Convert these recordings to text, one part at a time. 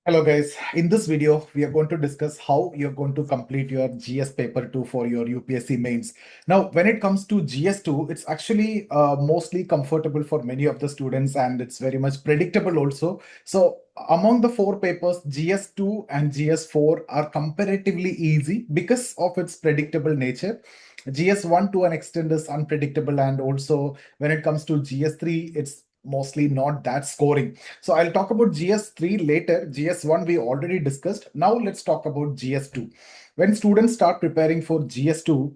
Hello guys, in this video we are going to discuss how you're going to complete your GS paper 2 for your UPSC mains. Now when it comes to GS2, it's actually mostly comfortable for many of the students and it's very much predictable also. So among the four papers, GS2 and GS4 are comparatively easy because of its predictable nature. GS1 to an extent is unpredictable, and also when it comes to GS3, it's mostly not that scoring. So I'll talk about GS3 later. GS1 we already discussed. Now let's talk about GS2. When students start preparing for GS2,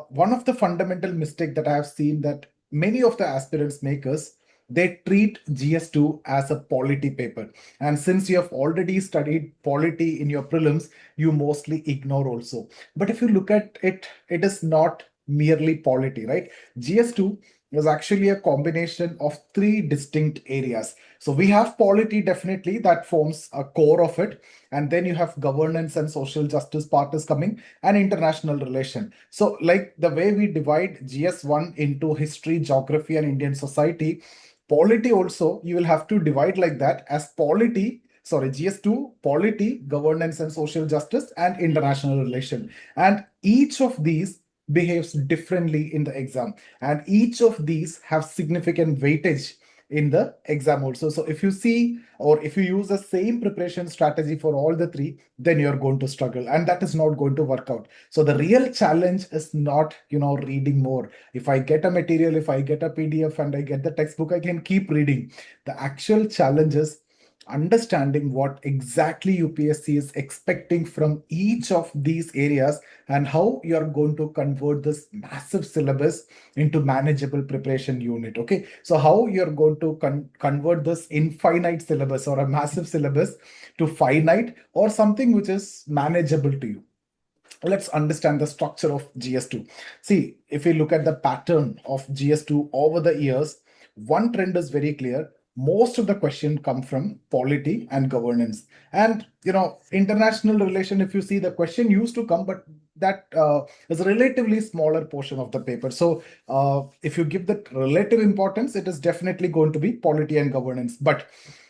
one of the fundamental mistake that I have seen that many of the aspirants make is they treat GS2 as a polity paper. And since you have already studied polity in your prelims, you mostly ignore also. But if you look at it, it is not merely polity, right? GS2 is actually a combination of three distinct areas. So we have polity, definitely, that forms a core of it. And then you have governance and social justice part is coming, and international relation. So like the way we divide GS1 into history, geography, and Indian society, polity also, you will have to divide like that as polity. Sorry, GS2, polity, governance and social justice, and international relation. And each of these behaves differently in the exam, and each of these have significant weightage in the exam also. So if you see, or if you use the same preparation strategy for all the three, then you're going to struggle, and that is not going to work out. So the real challenge is not reading more. If I get a material, if I get a PDF and I get the textbook, I can keep reading. The actual challenge is understanding what exactly UPSC is expecting from each of these areas, and how you're going to convert this massive syllabus into manageable preparation unit. Okay, so how you're going to convert this infinite syllabus or a massive syllabus to finite or something which is manageable to you. Let's understand the structure of GS2. See, if we look at the pattern of GS2 over the years, one trend is very clear. Most of the question come from polity and governance. And, international relation, if you see, the question used to come, but that is a relatively smaller portion of the paper. So if you give that relative importance, it is definitely going to be polity and governance. But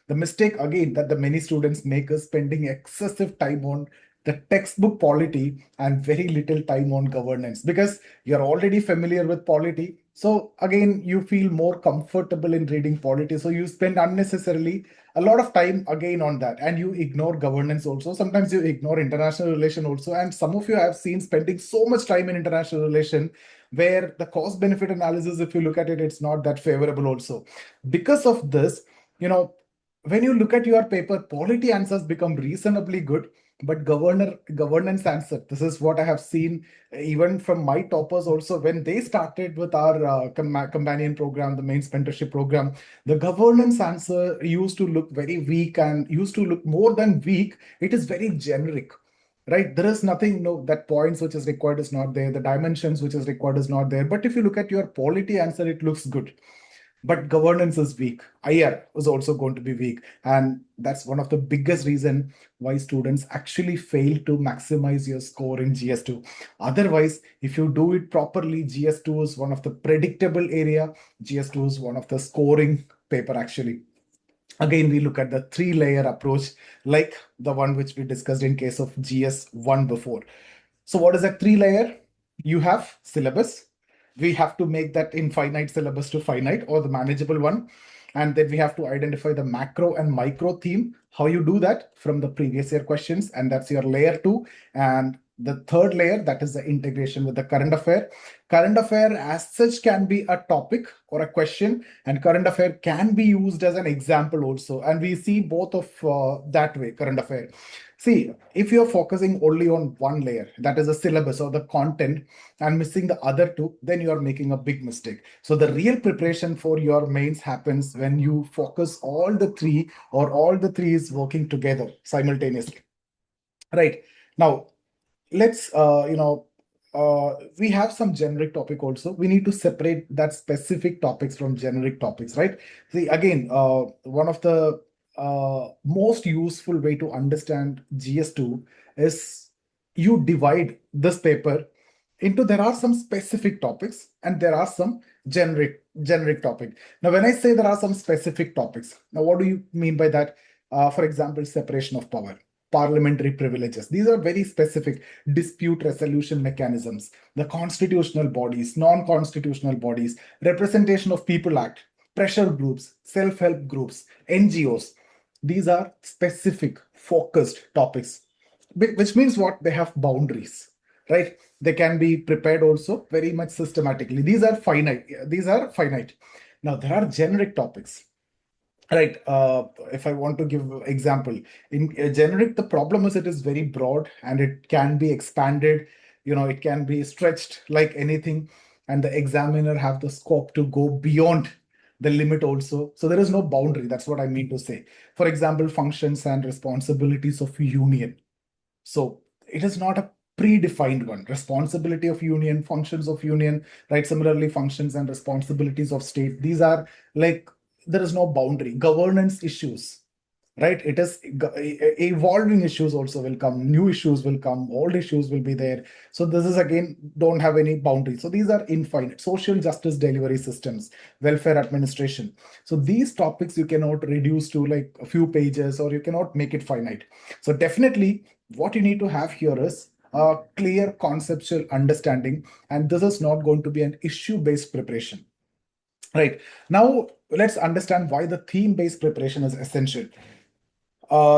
the mistake again that the many students make is spending excessive time on the textbook polity and very little time on governance, because you're already familiar with polity. So again, you feel more comfortable in reading polity. So you spend unnecessarily a lot of time again on that, and you ignore governance also. Sometimes you ignore international relation also. And some of you have seen spending so much time in international relation where the cost benefit analysis, if you look at it, it's not that favorable also. Because of this, when you look at your paper, polity answers become reasonably good, but governance answer, this is what I have seen even from my toppers also. When they started with our companion program, the mains mentorship program, the governance answer used to look very weak, and used to look more than weak, it is very generic. Right, there is nothing, no, that points which is required is not there, the dimensions which is required is not there. But if you look at your polity answer, it looks good, but governance is weak. IR is also going to be weak, and that's one of the biggest reason why students actually fail to maximize your score in GS2. Otherwise, if you do it properly, GS2 is one of the predictable area. GS2 is one of the scoring paper actually. Again, we look at the three-layer approach, like the one which we discussed in case of GS1 before. So what is a three-layer? You have syllabus. We have to make that infinite syllabus to finite, or the manageable one. And then we have to identify the macro and micro theme. How you do that? From the previous year questions, and that's your layer two. And the third layer, that is the integration with the current affair. Current affair as such can be a topic or a question, and current affair can be used as an example also. And we see both of that way, current affair. See, if you're focusing only on one layer, that is the syllabus or the content, and missing the other two, then you are making a big mistake. So the real preparation for your mains happens when you focus all the three, or all the three is working together simultaneously. Right. Now, let's, we have some generic topic also. We need to separate that specific topics from generic topics, right? See, again, one of the most useful way to understand GS2 is you divide this paper into, there are some specific topics and there are some generic topic. Now, when I say there are some specific topics, now what do you mean by that? For example, separation of power, parliamentary privileges. These are very specific dispute resolution mechanisms, the constitutional bodies, non-constitutional bodies, representation of people act, pressure groups, self-help groups, NGOs. These are specific focused topics, which means what? They have boundaries, right? They can be prepared also very much systematically. These are finite. These are finite. Now there are generic topics, right? If I want to give example, in generic, the problem is it is very broad and it can be expanded. It can be stretched like anything, and the examiner have the scope to go beyond the limit also. So there is no boundary. That's what I mean to say. For example, functions and responsibilities of union. So it is not a predefined one. Responsibility of union, functions of union, right? Similarly, functions and responsibilities of state. These are like, there is no boundary. Governance issues, right? It is evolving issues also will come, new issues will come, old issues will be there. So this is again, don't have any boundary. So these are infinite. Social justice delivery systems, welfare administration. So these topics you cannot reduce to like a few pages, or you cannot make it finite. So definitely what you need to have here is a clear conceptual understanding, and this is not going to be an issue-based preparation. Right. Now, let's understand why the theme-based preparation is essential.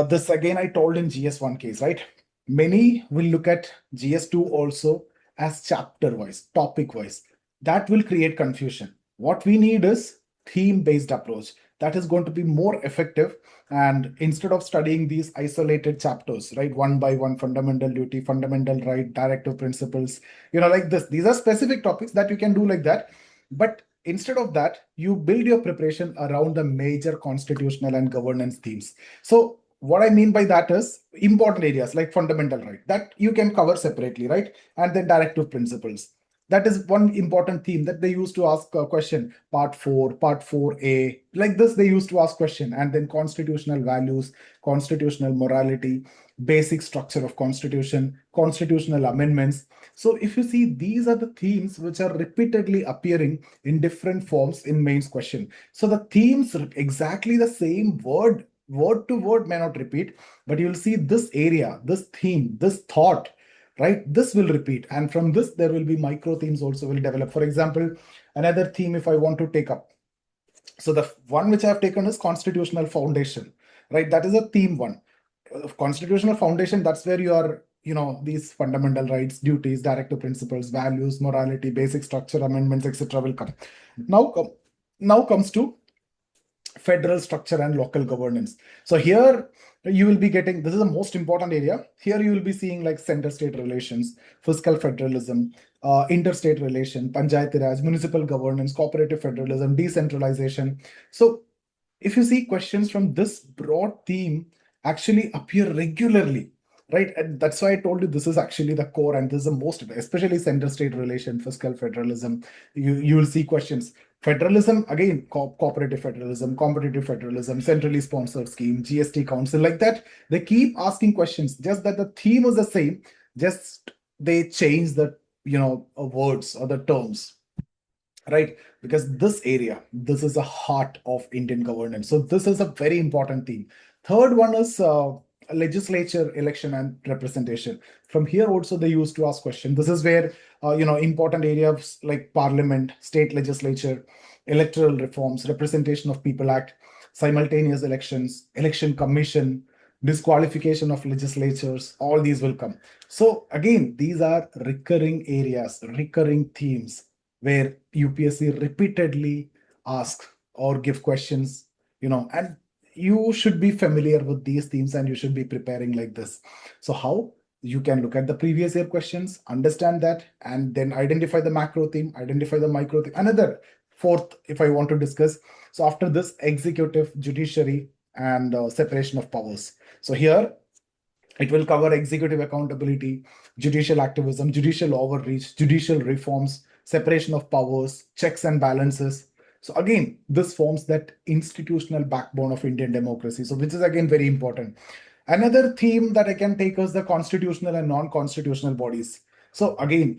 This again, I told in GS1 case, right? Many will look at GS2 also as chapter-wise, topic-wise. That will create confusion. What we need is theme-based approach. That is going to be more effective. And instead of studying these isolated chapters, right? One by one, fundamental duty, fundamental right, directive principles, like this. These are specific topics that you can do like that. But instead of that, you build your preparation around the major constitutional and governance themes. So what I mean by that is important areas like fundamental right that you can cover separately, right? And then directive principles. That is one important theme that they used to ask a question, part 4, part 4a, like this they used to ask question. And then constitutional values, constitutional morality, basic structure of constitution, constitutional amendments. So if you see, these are the themes which are repeatedly appearing in different forms in mains question. So the themes exactly the same word to word may not repeat, but you'll see this area, this theme, this thought, right? This will repeat. And from this, there will be micro themes also will develop. For example, another theme, if I want to take up. So the one which I've taken is constitutional foundation, right? That is a theme one. Constitutional foundation, that's where you are, these fundamental rights, duties, directive principles, values, morality, basic structure, amendments, etc. will come. Now comes to federal structure and local governance. So here you will be getting, this is the most important area. Here you will be seeing like center-state relations, fiscal federalism, interstate relation, panchayati raj, municipal governance, cooperative federalism, decentralization. So if you see questions from this broad theme actually appear regularly, right? And that's why I told you this is actually the core, and this is the most, especially center-state relation, fiscal federalism. You will see questions. Federalism, again, cooperative federalism, competitive federalism, centrally sponsored scheme, GST council, like that. They keep asking questions, just that the theme is the same, just they change the, words or the terms, right? Because this area, this is the heart of Indian governance. So this is a very important theme. Third one is legislature, election and representation. From here also they used to ask question. This is where, important areas like parliament, state legislature, electoral reforms, representation of people act, simultaneous elections, election commission, disqualification of legislatures, all these will come. So again, these are recurring areas, recurring themes where UPSC repeatedly ask or give questions, and you should be familiar with these themes and you should be preparing like this. So how? You can look at the previous year questions, understand that, and then identify the macro theme, identify the micro theme. Another fourth, if I want to discuss. So after this, executive, judiciary, and separation of powers. So here, it will cover executive accountability, judicial activism, judicial overreach, judicial reforms, separation of powers, checks and balances. So again, this forms that institutional backbone of Indian democracy. So which is again very important. Another theme that I can take is the constitutional and non-constitutional bodies. So again,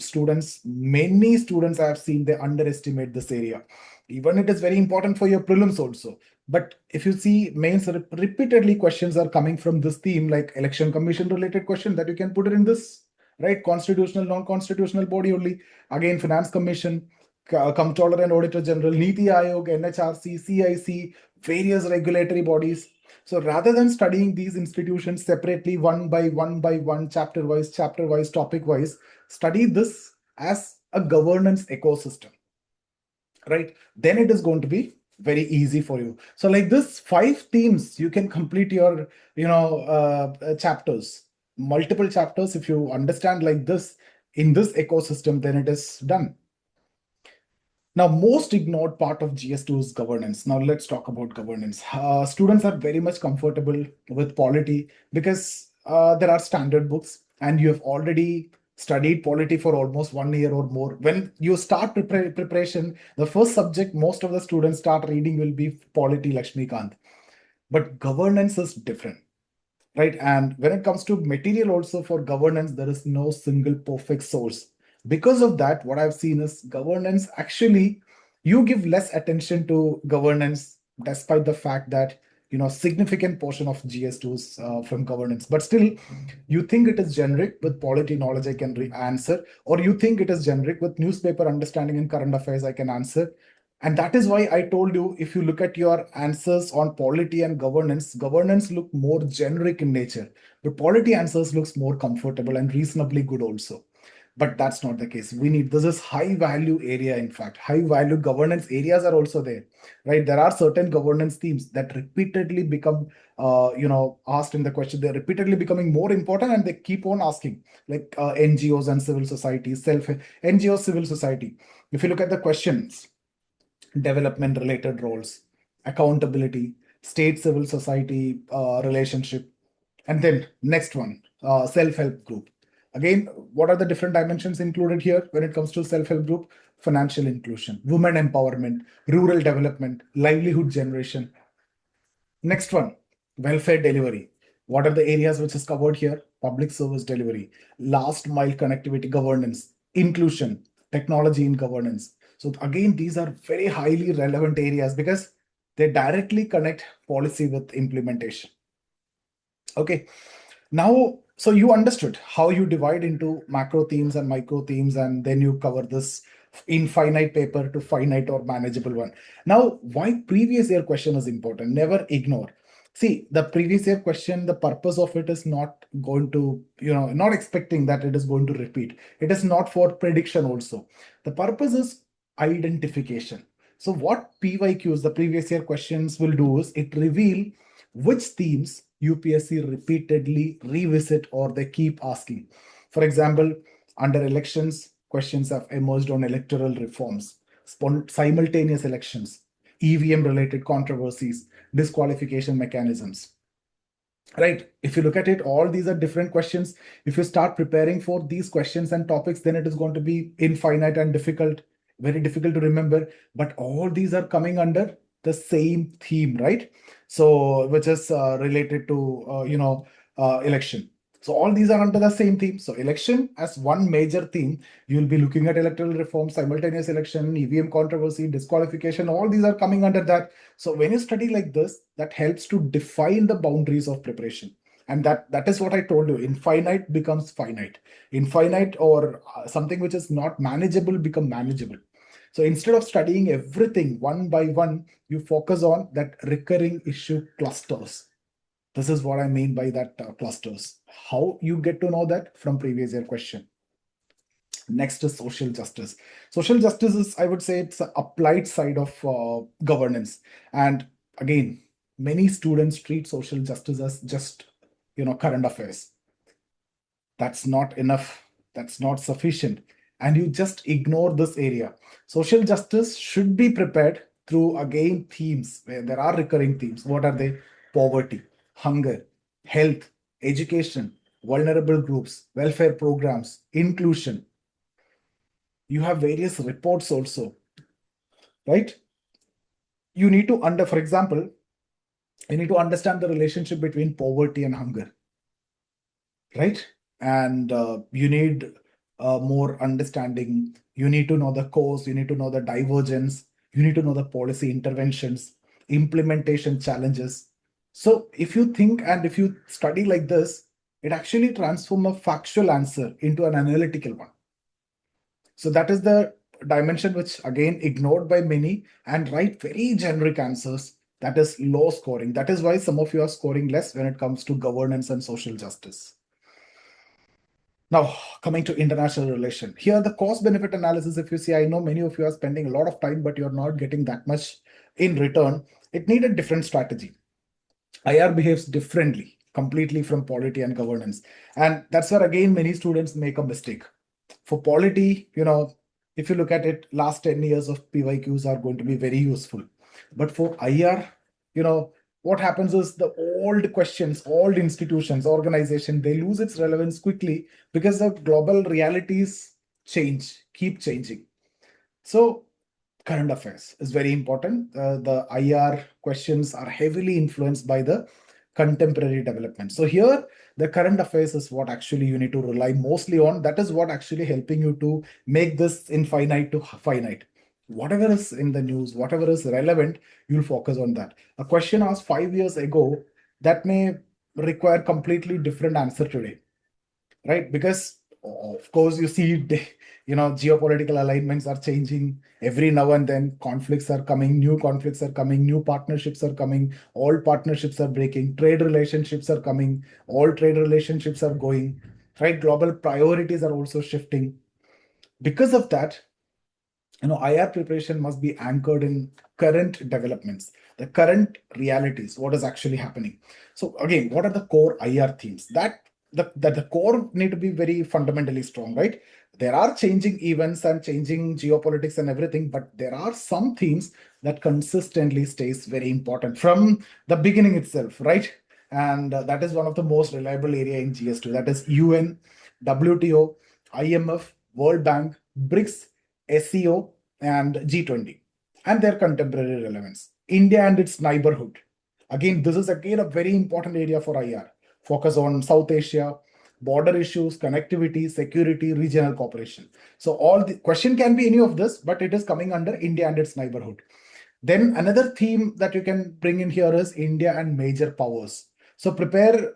many students I have seen, they underestimate this area. Even it is very important for your prelims also. But if you see mains, repeatedly questions are coming from this theme, like election commission related question that you can put it in this, right? Constitutional, non-constitutional body only. Again, finance commission, comptroller and auditor general, Niti Aayog, NHRC, CIC, various regulatory bodies. So rather than studying these institutions separately, one by one, chapter wise, topic wise, study this as a governance ecosystem, right? Then it is going to be very easy for you. So like this 5 themes, you can complete your, chapters, multiple chapters. If you understand like this in this ecosystem, then it is done. Now, most ignored part of GS2 is governance. Now, let's talk about governance. Students are very much comfortable with polity because there are standard books and you have already studied polity for almost 1 year or more. When you start preparation, the first subject most of the students start reading will be polity, Lakshmikant. But governance is different, right? And when it comes to material also for governance, there is no single perfect source. Because of that, what I've seen is governance actually, you give less attention to governance despite the fact that significant portion of GS2 is from governance, but still you think it is generic with polity knowledge I can answer, or you think it is generic with newspaper understanding and current affairs I can answer. And that is why I told you, if you look at your answers on polity and governance look more generic in nature, but polity answers looks more comfortable and reasonably good also. But that's not the case. We need, this is high value area. In fact, high value governance areas are also there, right? There are certain governance themes that repeatedly become, asked in the question. They're repeatedly becoming more important and they keep on asking, like NGOs and civil society, NGOs, civil society. If you look at the questions, development related roles, accountability, state civil society relationship, and then next one, self-help group. Again, what are the different dimensions included here when it comes to self-help group? Financial inclusion, women empowerment, rural development, livelihood generation. Next one, welfare delivery. What are the areas which is covered here? Public service delivery, last mile connectivity governance, inclusion, technology in governance. So again, these are very highly relevant areas because they directly connect policy with implementation. Okay. Now, so you understood how you divide into macro themes and micro themes, and then you cover this infinite paper to finite or manageable one. Now, why previous year question is important? Never ignore. See, the previous year question, the purpose of it is not going to, not expecting that it is going to repeat. It is not for prediction also. The purpose is identification. So what PYQs, the previous year questions will do is it reveal which themes UPSC repeatedly revisit or they keep asking. For example, under elections, questions have emerged on electoral reforms, simultaneous elections, EVM related controversies, disqualification mechanisms. Right. If you look at it, all these are different questions. If you start preparing for these questions and topics, then it is going to be infinite and difficult, very difficult to remember. But all these are coming under the same theme, right? So, which is related to, election. So all these are under the same theme. So election as one major theme, you'll be looking at electoral reform, simultaneous election, EVM controversy, disqualification, all these are coming under that. So when you study like this, that helps to define the boundaries of preparation. And that is what I told you. Infinite becomes finite. Infinite or something which is not manageable become manageable. So instead of studying everything one by one, you focus on that recurring issue clusters. This is what I mean by that clusters. How you get to know that? From previous year question. Next is social justice. Social justice is, I would say, it's an applied side of governance. And again, many students treat social justice as just, current affairs. That's not enough. That's not sufficient. And you just ignore this area. Social justice should be prepared through, again, themes where there are recurring themes. What are they? Poverty, hunger, health, education, vulnerable groups, welfare programs, inclusion. You have various reports also, right? You need to for example, you need to understand the relationship between poverty and hunger, right? And you need more understanding. You need to know the cause, you need to know the divergence, you need to know the policy interventions, implementation challenges. So if you think and if you study like this, it actually transforms a factual answer into an analytical one. So that is the dimension which again ignored by many and write very generic answers. That is low scoring. That is why some of you are scoring less when it comes to governance and social justice. Now, coming to international relation. Here, the cost benefit analysis, if you see, I know many of you are spending a lot of time, but you're not getting that much in return. It needed a different strategy. IR behaves differently, completely from polity and governance. And that's where, again, many students make a mistake. For polity, if you look at it, last 10 years of PYQs are going to be very useful. But for IR, what happens is the old questions, old institutions, organization, they lose its relevance quickly because the global realities change, keep changing. So current affairs is very important. The IR questions are heavily influenced by the contemporary development. So here, the current affairs is what actually you need to rely mostly on. That is what actually helping you to make this infinite to finite. Whatever is in the news, whatever is relevant, you'll focus on that. A question asked 5 years ago that may require completely different answer today, right? Because of course you see, geopolitical alignments are changing every now and then. Conflicts are coming, new conflicts are coming, new partnerships are coming, all partnerships are breaking, trade relationships are coming, all trade relationships are going, right? Global priorities are also shifting. Because of that, IR preparation must be anchored in current developments, the current realities, what is actually happening. So again, what are the core IR themes? That the core need to be very fundamentally strong, right? There are changing events and changing geopolitics and everything, but there are some themes that consistently stays very important from the beginning itself, right? And that is one of the most reliable area in GS2. That is UN, WTO, IMF, World Bank, BRICS, SEO, and G20, and their contemporary relevance. India and its neighborhood. Again, this is again a very important area for IR. Focus on South Asia, border issues, connectivity, security, regional cooperation. So all the question can be any of this, but it is coming under India and its neighborhood. Then another theme that you can bring in here is India and major powers. So prepare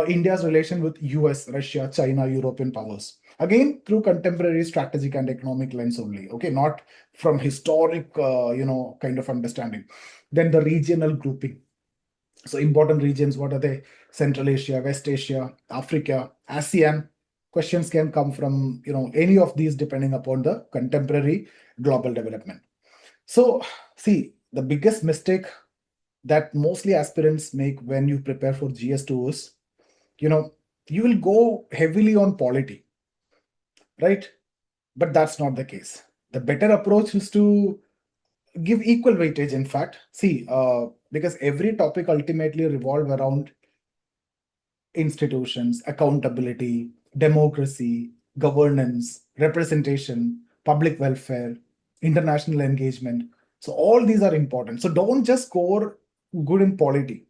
India's relation with US, Russia, China, European powers. Again, through contemporary strategic and economic lens only. Okay, not from historic, kind of understanding. Then the regional grouping. So important regions, what are they? Central Asia, West Asia, Africa, ASEAN. Questions can come from any of these depending upon the contemporary global development. So, see, the biggest mistake that mostly aspirants make when you prepare for GS2 is, you will go heavily on polity, right? But that's not the case. The better approach is to give equal weightage, in fact. See, because every topic ultimately revolve around institutions, accountability, democracy, governance, representation, public welfare, international engagement. So all these are important. So don't just score good in polity.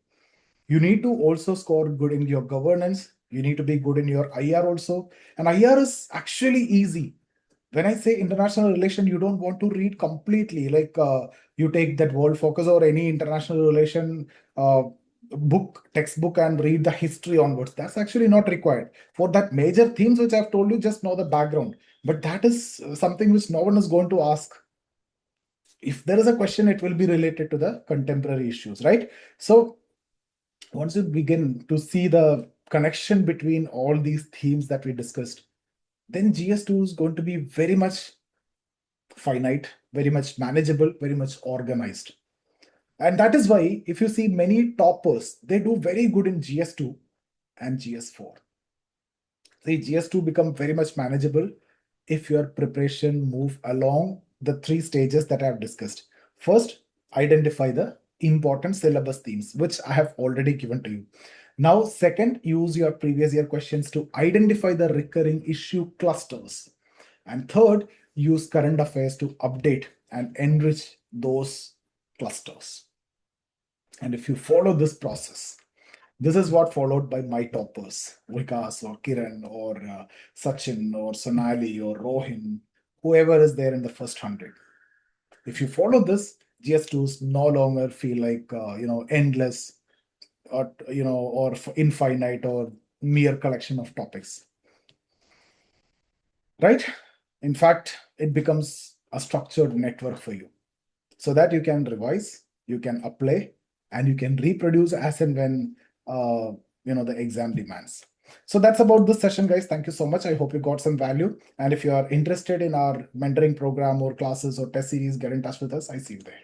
You need to also score good in your governance. You need to be good in your IR also. And IR is actually easy. When I say international relation, you don't want to read completely like you take that world focus or any international relation textbook and read the history onwards. That's actually not required. For that major themes which I've told you, just know the background. But that is something which no one is going to ask. If there is a question, it will be related to the contemporary issues, right? So once you begin to see the connection between all these themes that we discussed, then GS2 is going to be very much finite, very much manageable, very much organized. And that is why, if you see many toppers, they do very good in GS2 and GS4. See, GS2 become very much manageable if your preparation move along the three stages that I have discussed. First, identify the important syllabus themes, which I have already given to you. Now, second, use your previous year questions to identify the recurring issue clusters. And third, use current affairs to update and enrich those clusters. And if you follow this process, this is what followed by my toppers, Vikas or Kiran or Sachin or Sonali or Rohin, whoever is there in the first 100. If you follow this, GS2s no longer feel like endless, or or infinite, or mere collection of topics, right? In fact, it becomes a structured network for you, so that you can revise, you can apply, and you can reproduce as and when the exam demands. So that's about this session, guys. Thank you so much. I hope you got some value. And if you are interested in our mentoring program or classes or test series, get in touch with us. I see you there.